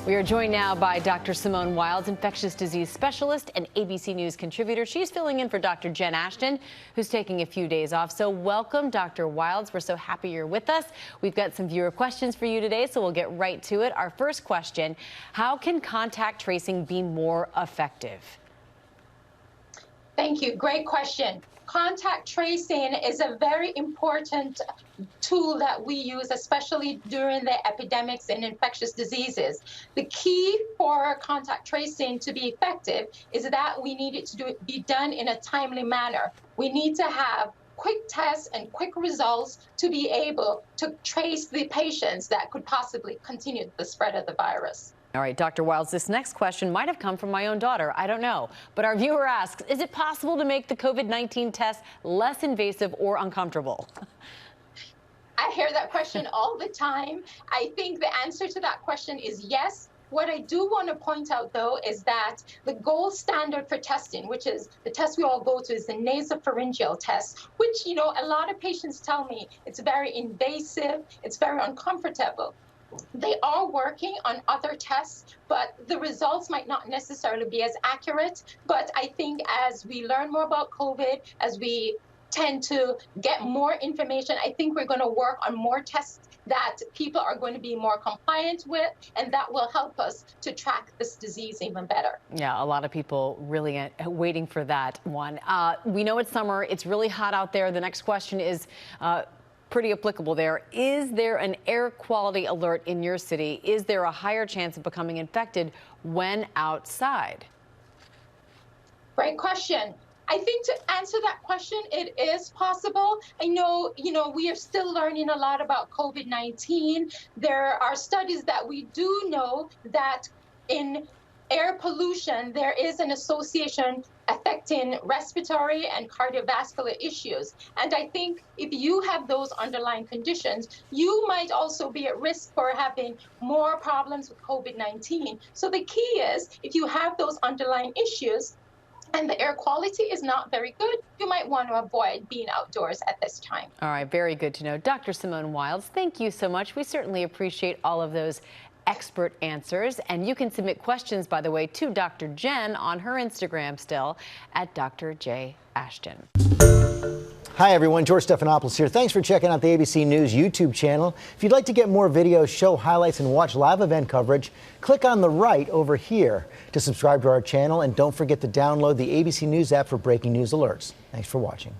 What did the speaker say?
We are joined now by Dr. Simone Wildes, infectious disease specialist and ABC News contributor. She's filling in for Dr. Jen Ashton, who's taking a few days off. So welcome, Dr. Wildes. We're so happy you're with us. We've got some viewer questions for you today, so we'll get right to it. Our first question, how can contact tracing be more effective? Thank you. Great question. Contact tracing is a very important tool that we use, especially during the epidemics in infectious diseases. The key for contact tracing to be effective is that we need it to be done in a timely manner. We need to have quick tests and quick results to be able to trace the patients that could possibly continue the spread of the virus. All right, Dr. Wildes, this next question might have come from my own daughter. I don't know. But our viewer asks, is it possible to make the COVID-19 test less invasive or uncomfortable? I hear that question all the time. I think the answer to that question is yes. What I do want to point out, though, is that the gold standard for testing, which is the test we all go to, is the nasopharyngeal test, which, a lot of patients tell me it's very invasive, it's very uncomfortable. They are working on other tests, but the results might not necessarily be as accurate. But I think as we learn more about COVID, as we tend to get more information, I think we're going to work on more tests that people are going to be more compliant with, and that will help us to track this disease even better. Yeah, a lot of people really waiting for that one. We know it's summer. It's really hot out there. The next question is pretty applicable there. Is there an air quality alert in your city? Is there a higher chance of becoming infected when outside? Great question. I think to answer that question, it is possible. I know, we are still learning a lot about COVID-19. There are studies that we do know that in air pollution, there is an association affecting respiratory and cardiovascular issues. And I think if you have those underlying conditions, you might also be at risk for having more problems with COVID-19. So the key is, if you have those underlying issues and the air quality is not very good, you might want to avoid being outdoors at this time. All right, very good to know. Dr. Simone Wildes, thank you so much. We certainly appreciate all of those expert answers. And you can submit questions, by the way, to Dr. Jen on her Instagram still at Dr. J. Ashton. Hi, everyone. George Stephanopoulos here. Thanks for checking out the ABC News YouTube channel. If you'd like to get more videos, show highlights, and watch live event coverage, click on the right over here to subscribe to our channel. And don't forget to download the ABC News app for breaking news alerts. Thanks for watching.